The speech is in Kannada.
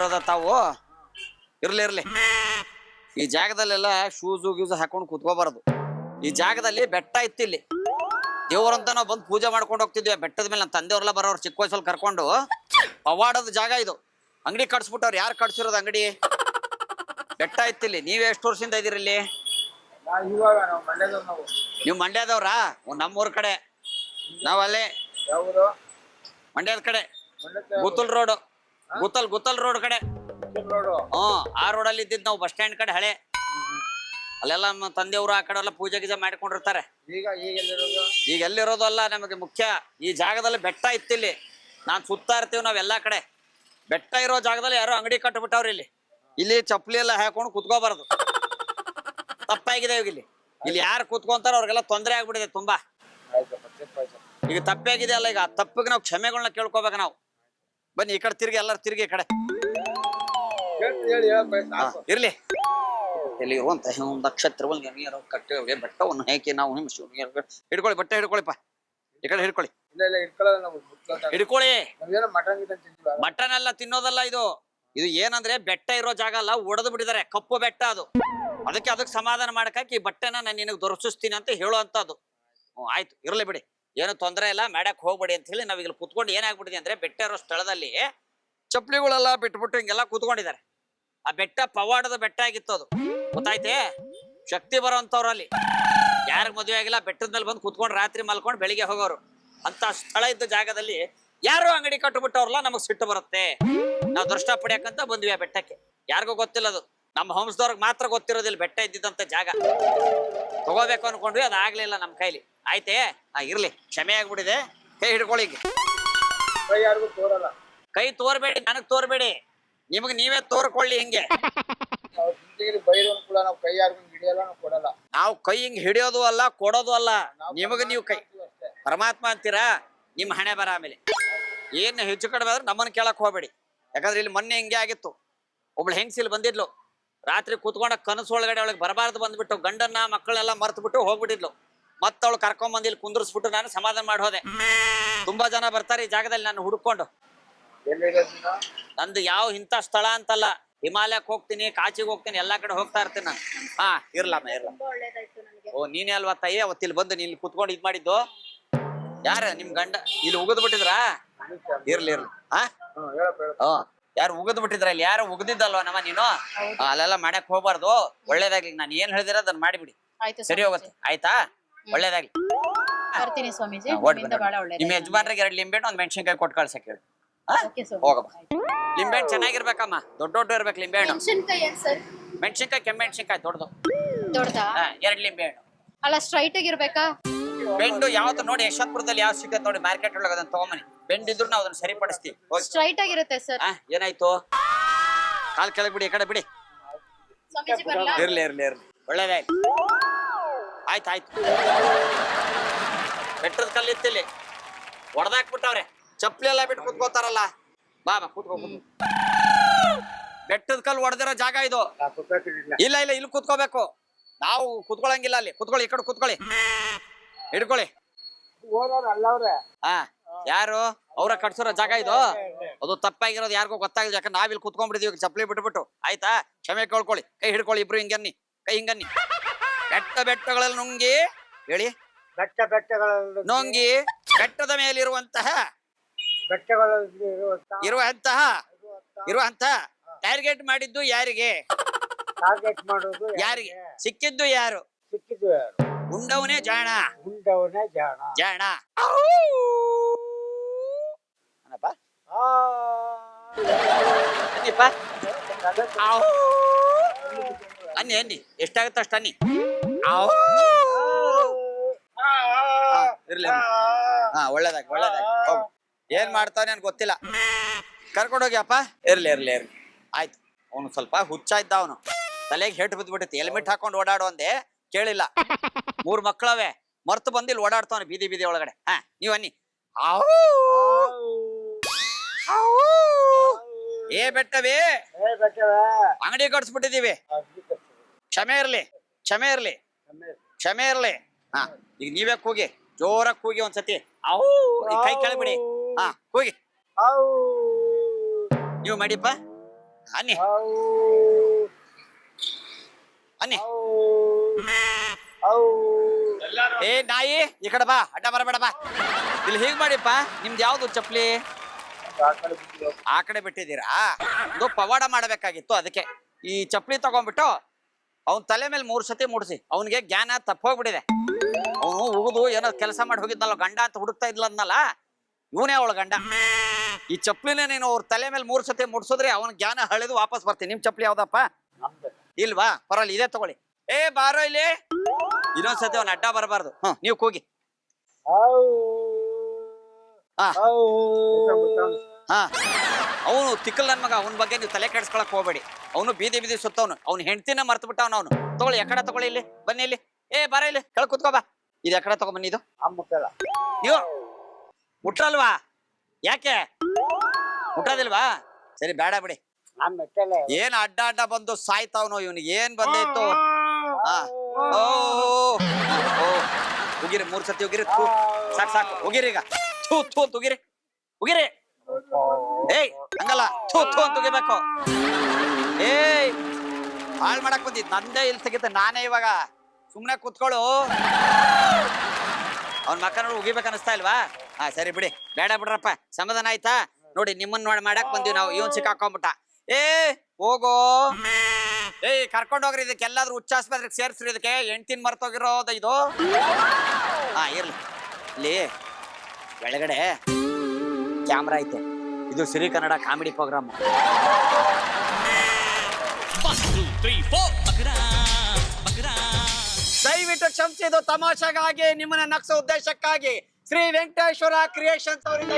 ಇರೋದ ತಾವು ಇರ್ಲಿ ಇರ್ಲಿ. ಈ ಜಾಗದಲ್ಲೆಲ್ಲ ಶೂಸು ಗೀಸು ಹಾಕೊಂಡು ಕುತ್ಕೋಬಾರದು. ಈ ಜಾಗದಲ್ಲಿ ಬೆಟ್ಟ ಇತ್ತು. ಇಲ್ಲಿ ದೇವ್ರಂತ ನಾವು ಬಂದು ಪೂಜೆ ಮಾಡ್ಕೊಂಡು ಹೋಗ್ತಿದ್ವಿ. ಬೆಟ್ಟದ ಮೇಲೆ ನಮ್ಮ ತಂದೆಯವ್ರೆಲ್ಲ ಬರೋರು ಚಿಕ್ಕ ವಯಸ್ಸಲ್ಲಿ ಕರ್ಕೊಂಡು. ಪವಾಡದ ಜಾಗ ಇದು. ಅಂಗಡಿ ಕಟ್ಸ್ಬಿಟ್ಟವ್ರು. ಯಾರು ಕಟ್ಸಿರೋದು ಅಂಗಡಿ? ಬೆಟ್ಟ ಇತ್ತಿಲ್ಲಿ. ನೀವ್ ಎಷ್ಟು ವರ್ಷದಿಂದ ಇದೀರಿ ಇಲ್ಲಿ? ನೀವು ಮಂಡ್ಯದವ್ರಾ? ನಮ್ಮೂರ್ ಕಡೆ. ನಾವಲ್ಲೇ ಮಂಡ್ಯದ ಕಡೆ ಗುತ್ತಲ್ ರೋಡ್. ಗುತ್ತಲ್ ರೋಡ್ ಕಡೆ. ಆ ರೋಡಲ್ಲಿ ಇದ್ದಿದ್ ನಾವು. ಬಸ್ ಸ್ಟ್ಯಾಂಡ್ ಕಡೆ ಹಳೆ. ಅಲ್ಲೆಲ್ಲ ನಮ್ಮ ತಂದೆಯವರು ಆ ಕಡೆ ಎಲ್ಲ ಪೂಜೆ ಗೀಜೆ ಮಾಡ್ಕೊಂಡಿರ್ತಾರೆ. ಈಗ ಎಲ್ಲಿರೋದಲ್ಲ ನಮಗೆ ಮುಖ್ಯ. ಈ ಜಾಗದಲ್ಲಿ ಬೆಟ್ಟ ಇತ್ತಿಲ್ಲಿ. ನಾನ್ ಸುತ್ತಾ ಇರ್ತೀವಿ ನಾವೆಲ್ಲಾ ಕಡೆ. ಬೆಟ್ಟ ಇರೋ ಜಾಗದಲ್ಲಿ ಯಾರೋ ಅಂಗಡಿ ಕಟ್ಬಿಟ್ಟವ್ರಿ ಇಲ್ಲಿ. ಇಲ್ಲಿ ಚಪ್ಪಲಿ ಎಲ್ಲ ಹಾಕೊಂಡು ಕುತ್ಕೋಬಾರದು. ತಪ್ಪಾಗಿದೆ ಇಲ್ಲಿ. ಇಲ್ಲಿ ಯಾರು ಕುತ್ಕೊಂತಾರ ಅವ್ರಿಗೆಲ್ಲ ತೊಂದರೆ ಆಗ್ಬಿಟ್ಟಿದೆ ತುಂಬಾ. ಈಗ ತಪ್ಪಾಗಿದೆ ಅಲ್ಲ. ಈಗ ಆ ತಪ್ಪಿಗೆ ನಾವು ಕ್ಷಮೆಗಳನ್ನ ಕೇಳ್ಕೋಬೇಕು ನಾವು. ಬನ್ನಿ ಈ ಕಡೆ ತಿರ್ಗಿ, ಎಲ್ಲರೂ ತಿರ್ಗಿ ಈ ಕಡೆ ಇರ್ಲಿ. ಇಲ್ಲಿ ಇರುವಂತ ನಕ್ಷತ್ರಗಳು ಕಟ್ಟೆ ಬೆಟ್ಟವನ್ನು ಹೇಗೆ ನಾವು ಹಿಡ್ಕೊಳ್ಳಿ. ಬಟ್ಟೆ ಹಿಡ್ಕೊಳ್ಳಿಪ್ಪ. ಈ ಕಡೆ ಹಿಡ್ಕೊಳ್ಳಿ. ಹಿಡ್ಕೊಳ್ಳಿ. ಮಟನ್ ಎಲ್ಲ ತಿನ್ನೋದಲ್ಲ ಇದು. ಇದು ಏನಂದ್ರೆ ಬೆಟ್ಟ ಇರೋ ಜಾಗ ಅಲ್ಲ, ಒಡೆದು ಬಿಟ್ಟಿದ್ದಾರೆ. ಕಪ್ಪು ಬೆಟ್ಟ ಅದು. ಅದಕ್ಕೆ ಸಮಾಧಾನ ಮಾಡಕಾಕಿ ಈ ಬಟ್ಟೆನ ನಾನು ನಿನಗೆ ದೊರಕಿಸ್ತೀನಿ ಅಂತ ಹೇಳುವಂತದ್ದು. ಆಯ್ತು ಇರ್ಲಿ ಬಿಡಿ, ಏನು ತೊಂದರೆ ಇಲ್ಲ. ಮಾಡಕ್ ಹೋಗ್ಬೇಡಿ ಅಂತ ಹೇಳಿ ನಾವೀಗ ಕುತ್ಕೊಂಡು ಏನಾಗ್ಬಿಟ್ಟಿದೆ ಅಂದ್ರೆ, ಬೆಟ್ಟ ಇರೋ ಸ್ಥಳದಲ್ಲಿ ಚಪ್ಪಲಿಗಳೆಲ್ಲ ಬಿಟ್ಬಿಟ್ಟು ಹಿಂಗೆಲ್ಲ ಕೂತ್ಕೊಂಡಿದ್ದಾರೆ. ಆ ಬೆಟ್ಟ ಪವಾಡದ ಬೆಟ್ಟ ಆಗಿತ್ತು ಅದು. ಗೊತ್ತಾಯ್ತೆ? ಶಕ್ತಿ ಬರೋಂಥವ್ರಲ್ಲಿ ಯಾರಿಗ ಮದುವೆ ಆಗಿಲ್ಲ ಬೆಟ್ಟದ ಮೇಲೆ ಬಂದು ಕುತ್ಕೊಂಡು ರಾತ್ರಿ ಮಲ್ಕೊಂಡು ಬೆಳಿಗ್ಗೆ ಹೋಗೋರು. ಅಂತ ಸ್ಥಳ ಇದ್ದ ಜಾಗದಲ್ಲಿ ಯಾರು ಅಂಗಡಿ ಕಟ್ಟುಬಿಟ್ಟವ್ರಲ್ಲ, ನಮಗ್ ಸಿಟ್ಟು ಬರುತ್ತೆ. ನಾವು ದೃಷ್ಟ ಪಡಿಯಕಂತ ಬಂದ್ವಿ ಆ ಬೆಟ್ಟಕ್ಕೆ. ಯಾರಿಗೂ ಗೊತ್ತಿಲ್ಲ ಅದು. ನಮ್ಮ ಹಂಸದವ್ರಿಗೆ ಮಾತ್ರ ಗೊತ್ತಿರೋದಿಲ್ಲ ಬೆಟ್ಟ ಇದ್ದಿದ್ದಂತ ಜಾಗ. ತಗೋಬೇಕು ಅನ್ಕೊಂಡ್ವಿ, ಅದಾಗ್ಲಿಲ್ಲ ನಮ್ಮ ಕೈಲಿ. ಆಯ್ತೇ? ಇರ್ಲಿ, ಕ್ಷಮೆ ಆಗ್ಬಿಟ್ಟಿದೆ. ಕೈ ಹಿಡ್ಕೊಳ್ಳಿ. ಕೈ ತೋರ್ಬೇಡಿ, ನನಗ್ ತೋರ್ಬೇಡಿ. ನಿಮಗ್ ನೀವೇ ತೋರ್ಕೊಳ್ಳಿ. ಹಿಂಗೆ ನಾವು ಕೈ ಹಿಂಗ್ ಹಿಡಿಯೋದು ಅಲ್ಲ, ಕೊಡೋದು ಅಲ್ಲ. ನಿಮಗ ನೀವು ಕೈ ಪರಮಾತ್ಮ ಅಂತೀರಾ, ನಿಮ್ ಹಣೆ ಬರ. ಆಮೇಲೆ ಏನ್ ಹೆಚ್ಚು ಕಡಿಮೆ ಆದ್ರೆ ನಮ್ಮನ್ನ ಕೇಳಕ್ ಹೋಗ್ಬೇಡಿ. ಯಾಕಂದ್ರೆ ಇಲ್ಲಿ ಮೊನ್ನೆ ಹಿಂಗೆ ಆಗಿತ್ತು. ಒಬ್ಳು ಹೆಂಗ್ಸಿಲ್ ಬಂದಿದ್ಲು. ರಾತ್ರಿ ಕೂತ್ಕೊಂಡ ಕನಸು ಒಳಗಡೆ ಅವಳಿಗೆ ಬರಬಾರ್ದು ಬಂದ್ಬಿಟ್ಟು ಗಂಡನ್ನ ಮಕ್ಕಳೆಲ್ಲ ಮರ್ತು ಬಿಟ್ಟು ಹೋಗ್ಬಿಟ್ಟಿದ್ಲು. ಮತ್ತವಳು ಕರ್ಕೊಂಡ್ ಬಂದಿಲ್ಲಿ ಕುಂದ್ರಿಸ್ಬಿಟ್ಟು ನಾನು ಸಮಾಧಾನ ಮಾಡಿ ಹೋದೆ. ತುಂಬಾ ಜನ ಬರ್ತಾರೆ ಈ ಜಾಗದಲ್ಲಿ ನಾನು ಹುಡ್ಕೊಂಡು. ನಂದು ಯಾವ ಇಂಥ ಸ್ಥಳ ಅಂತಲ್ಲ, ಹಿಮಾಲಯಕ್ಕೆ ಹೋಗ್ತೀನಿ, ಕಾಚಿಗೆ ಹೋಗ್ತೀನಿ, ಎಲ್ಲಾ ಕಡೆ ಹೋಗ್ತಾ ಇರ್ತೀನಿ ನಾನು. ಇರ್ಲಮ್ಮ. ಓ ನೀನೇ ಅಲ್ವಾ ತಾಯಿ ಅವತ್ತಿಲ್ಲಿ ಬಂದು ನೀನ್ ಕುತ್ಕೊಂಡು ಇದ್ ಮಾಡಿದ್ದು? ಯಾರ ನಿಮ್ ಗಂಡ ಇಲ್ಲಿ ಉಗದ್ ಬಿಟ್ಟಿದ್ರಾ? ಇರ್ಲಿ. ಯಾರು ಉಗದ್ ಬಿಟ್ಟಿದ್ರ? ಇಲ್ಲಿ ಯಾರು ಉಗದಿದ್ದಲ್ವಾ ನಮ್ಮ ನೀನು? ಅಲ್ಲೆಲ್ಲ ಮಾಡಕ್ ಹೋಗ್ಬಾರ್ದು. ಒಳ್ಳೇದಾಗ್ಲಿ. ನಾನು ಏನ್ ಹೇಳಿದಿರ ಅದನ್ನ ಮಾಡಿಬಿಡಿ. ಸರಿ ಹೋಗುತ್ತೆ. ಆಯ್ತಾ? ಒಳ್ಳೇದಾಗ್ಲಿ. ನಿಮ್ ಯಜಮಾನ್ರಿಗೆ 2 ಲಿಂಬೆ ಒಂದ್ ಮೆಣಸಿನ್ಕಾಯಿ ಕೊಟ್ಟು ಕಳ್ಸಕ್ ಹೇಳಿ. ಹೋಗಮ್ಮ. ಲಿಂಬೆ ಚೆನ್ನಾಗಿರ್ಬೇಕಮ್ಮ. ದೊಡ್ಡ ಇರ್ಬೇಕು ಲಿಂಬೆ ಹಣ್ಣು. ಮೆಣಸಿನ್ಕಾಯಿ ಕೆಮ್ಮೆ ಮೆಣಸಿನ್ಕಾಯಿ ದೊಡ್ಡದು. 2 ಲಿಂಬೆ ಹಣ್ಣು. ಅಲ್ಲ ಸ್ಟ್ರೈಟ್ ಆಗಿರ್ಬೇಕಾ? ಬೆಂಡು ಯಾವ್ದು ನೋಡಿ ಯಶವಂತಪುರದಲ್ಲಿ ಯಾವ ಸಿಗುತ್ತೆ ನೋಡಿ, ಮಾರ್ಕೆಟ್ ಒಳಗೆ ಅದನ್ನ ತಗೊಂಬನಿ. ಬೆಂಡಿದ್ರು ನಾವು ಅದನ್ನ ಸರಿಪಡಿಸ್ತೀವಿ. ಸ್ಟ್ರೈಟ್ ಆಗಿರುತ್ತೆ ಸರ್. ಏನಾಯ್ತು? ಕಾಲ್ ಕೆಳಗ್ ಬಿಡಿ, ಈ ಕಡೆ ಬಿಡಿ. ಇರ್ಲಿ. ಒಳ್ಳೇದಾಯ್ತು. ಆಯ್ತು. ಬೆಟ್ಟದ ಕಲ್ಲಿತ್ತಿಲ್ಲಿ ಹೊಡೆದಾಕ್ಬಿಟ್ಟವ್ರೆ. ಚಪ್ಪಲಿ ಎಲ್ಲ ಬಿಟ್ಟು ಕುತ್ಕೋತಾರಲ್ಲ. ಬಾ ಕೂತ್ಕೋ. ಬೆಟ್ಟದ ಕಲ್ಲು ಹೊಡೆದಿರೋ ಜಾಗ ಇದು. ಇಲ್ಲ ಇಲ್ಲಿ ಕುತ್ಕೋಬೇಕು. ನಾವು ಕುತ್ಕೊಳಂಗಿಲ್ಲ ಅಲ್ಲಿ. ಕುತ್ಕೊಳ್ಳಿ, ಈ ಕಡೆ ಕುತ್ಕೊಳ್ಳಿ. ಹಿಡ್ಕೊಳ್ಳಿ. ಯಾರು ಅವ್ರ ಕಟ್ಸಿರೋ ಜಾಗ ಇದು. ಅದು ತಪ್ಪಾಗಿರೋದು ಯಾರಿಗೂ ಗೊತ್ತಾಗಿಲ್ಲ. ಯಾಕಂದ್ರೆ ನಾವಿಲ್ಲಿ ಕುತ್ಕೊಂಡ್ಬಿಟ್ಟಿದೀವಿ ಚಪ್ಪಲಿ ಬಿಟ್ಬಿಟ್ಟು. ಆಯ್ತಾ? ಕ್ಷಮೆ ಕೇಳ್ಕೊಳ್ಳಿ. ಕೈ ಹಿಡ್ಕೊಳ್ಳಿ ಇಬ್ರು. ಹಿಂಗನ್ನಿ, ಕೈ ಹಿಂಗನ್ನಿ. ಬೆಟ್ಟಗಳಲ್ಲಿ ನುಂಗಿ ಹೇಳಿ. ಬೆಟ್ಟಗಳಲ್ಲಿ ನುಂಗಿ ಬೆಟ್ಟದ ಮೇಲಿರುವಂತಹ ಇರುವಂತಹ ಟಾರ್ಗೆಟ್ ಮಾಡಿದ್ದು ಯಾರಿಗೆ? ಯಾರಿಗೆ ಸಿಕ್ಕಿದ್ದು? ಯಾರು ಉಂಡವನೇ ಜಾಣ. ಜಾಣ ಅನ್ನಿ ಎಷ್ಟಾಗುತ್ತೆ ಅಷ್ಟು ಅನ್ನಿ. ಇರ್ಲಿ. ಒಳ್ಳೇದಾಗಿ. ಏನ್ ಮಾಡ್ತಾವ ನನ್ ಗೊತ್ತಿಲ್ಲ. ಕರ್ಕೊಂಡೋಗ್ಯಪ್ಪ. ಇರ್ಲಿ. ಆಯ್ತು. ಅವನು ಸ್ವಲ್ಪ ಹುಚ್ಚ ಇದ್ದ. ಅವನು ತಲೆಗೆ ಹೇಟ್ ಬಿದ್ಬಿಟ್ಟಿತ್ತು. ಹೆಲ್ಮೆಟ್ ಹಾಕೊಂಡು ಓಡಾಡು ಅಂದೆ, ಕೇಳಿಲ್ಲ. 3 ಮಕ್ಕಳವೆ ಮರ್ತು ಬಂದಿಲ್ಲಿ ಓಡಾಡ್ತಾವನೆ ಬೀದಿ ಒಳಗಡೆ. ನೀವ್ ಅನ್ನಿ. ಏ ಬೆಟ್ಟವೇ, ಅಂಗಡಿ ಕಟ್ಸ್ಬಿಟ್ಟಿದೀವಿ. ಕ್ಷಮೆ ಇರ್ಲಿ. ಈಗ ನೀವೇ ಕೂಗಿ, ಜೋರಾಗಿ ಕೂಗಿ ಒಂದ್ಸತಿ. ಕೈ ಕೆಳಬಿಡಿ. ಕೂಗಿ. ನೀವು ಮಾಡಿಪ್ಪ. ಅನ್ನಿ ಅನ್ನಿ. ಏ ನಾಯಿ ಈ ಕಡೆ ಬಾ, ಅಡ್ಡ ಬರಬೇಡ ಬಾ. ಇಲ್ಲಿ ಹೀಗ್ ಮಾಡಿಪ್ಪ. ನಿಮ್ದು ಯಾವ್ದು ಚಪ್ಲಿ? ಆ ಕಡೆ ಬಿಟ್ಟಿದ್ದೀರಾ? ಇದು ಪವಾಡ ಮಾಡಬೇಕಾಗಿತ್ತು. ಅದಕ್ಕೆ ಈ ಚಪ್ಲಿ ತಗೊಂಡ್ಬಿಟ್ಟು ಅವನ್ ತಲೆ ಮೇಲೆ 3 ಸತಿ ಮುಡ್ಸಿ. ಅವನಿಗೆ ಜ್ಞಾನ ತಪ್ಪೋಗ್ಬಿಟ್ಟಿದೆ. ಅವನು ಉಗಿದು ಏನೋ ಕೆಲಸ ಮಾಡಿ ಹೋಗಿದ್ನಲ್ಲ, ಗಂಡ ಅಂತ ಹುಡುಕ್ತಾ ಇದ್ಲನ್ನಲ್ಲ, ಇವನೇ ಅವಳ ಗಂಡ. ಈ ಚಪ್ಲಿನ ನೀನು ಅವ್ರ ತಲೆ ಮೇಲೆ 3 ಸತಿ ಮುಡ್ಸಿದ್ರೆ ಅವನ ಜ್ಞಾನ ಹಳೆದು ವಾಪಸ್ ಬರ್ತೀನಿ. ನಿಮ್ ಚಪ್ಲಿ ಯಾವ್ದಪ್ಪ? ಇಲ್ವಾ? ಪರವಾಗಿಲ್ಲ, ಇದೇ ತಗೊಳ್ಳಿ. ಏ ಬಾರೋ ಇಲ್ಲಿ. ಇನ್ನೊಂದ್ಸತಿ ಅವ್ನ ಅಡ್ಡ ಬರಬಾರ್ದು. ನೀವು ಕೂಗಿ. ಅವನು ತಿಕ್ಕಲ್ ನನ್ ಮಗ. ಅವನ ಬಗ್ಗೆ ನೀವು ತಲೆ ಕೆಡಿಸ್ಕೊಳಕ್ ಹೋಗ್ಬೇಡಿ. ಅವನು ಬೀದಿ ಬೀದಿ ಸುತ್ತವನು. ಅವ್ನ ಹೆಂಡತಿನ ಮರ್ತು ಬಿಟ್ಟವನು. ಅವನು ತಗೊಳ್ಳಿ, ಎಕಡೆ ತಗೊಳ್ಳಿ. ಇಲ್ಲಿ ಬನ್ನಿ, ಇಲ್ಲಿ. ಏ ಬಾರ ಇಲ್ಲಿ, ಕೆಳ ಕುತ್ಕೋ ಬಾ. ಇದು ಎಕಡೆ ತಗೊಂಬನ್ನಿ. ಇದು ನೀವು ಮುಟ್ರಲ್ವಾ? ಯಾಕೆ ಮುಟ್ಟೋದಿಲ್ವಾ? ಸರಿ, ಬೇಡ ಬಿಡಿ. ಏನ್ ಅಡ್ಡ ಅಡ್ಡ ಬಂದು ಸಾಯ್ತಾವನು. ಇವನಿಗೆ ಏನ್ ಬಂದಿತ್ತು? ಉಗಿರಿ, 3 ಸತಿ ಉಗಿರಿ. ಸಾಕು ಸಾಕು, ಉಗಿರಿ ಈಗ. ಥೂ ಥೂ ಅಂತ ಉಗಿರಿ, ಉಗಿರಿ. ಏಯ್ ಹಂಗಲ್ಲ, ಥೂ ಥೂ ಅಂತ ಉಗಿಬೇಕು. ಏಯ್ ಹಾಳ್ ಮಾಡಕ್ ಬಂದಿದ್ ನಂದೇ. ಇಲ್ಲಿ ತೆಗಿತೆ ನಾನೇ ಇವಾಗ. ಸುಮ್ನೆ ಕೂತ್ಕೊಳ್ಳು. ಅವ್ನ ಮಕ್ಕ ನೋಡಿ ಉಗಿಬೇಕು ಅನಿಸ್ತಾ ಇಲ್ವಾ? ಸರಿ ಬಿಡಿ, ಬೇಡ ಬಿಡ್ರಪ್ಪ. ಸಮಾಧಾನ ಆಯ್ತಾ? ನೋಡಿ, ನಿಮ್ಮನ್ನ ಮಾಡಕ್ ಬಂದಿವಿ ನಾವು. ಇವನ್ ಸಿಕ್ಕಾಕೊಂಡ್ಬಿಟ್ಟ. ಏ ಹೋಗೋ. ಏಯ್ ಕರ್ಕೊಂಡ್ ಹೋಗ್ರಿ. ಇದಕ್ಕೆ ಎಲ್ಲಾದ್ರೂ ಹುಚ್ಚಾಸ್ಪತ್ರೆಗೆ ಸೇರ್ಸ್ರಿ. ಇದಕ್ಕೆ ಹೆಂಡ್ತಿನ ಮರ್ತೋಗಿರೋದು ಇದು. ಇರ್ಲಿ. ಇಲ್ಲಿ ಒಳಗಡೆ ಕ್ಯಾಮ್ರಾ ಐತೆ. ಇದು ಸಿರಿ ಕನ್ನಡ ಕಾಮಿಡಿ ಪ್ರೋಗ್ರಾಮ್. ದಯವಿಟ್ಟು ಕ್ಷಮಿಸಿ. ಇದು ತಮಾಷೆಗಾಗಿ, ನಿಮ್ಮನ್ನ ನಗ್ಸೋ ಉದ್ದೇಶಕ್ಕಾಗಿ ಶ್ರೀ ವೆಂಕಟೇಶ್ವರ ಕ್ರಿಯೇಷನ್ಸ್ ಅವರಿಂದ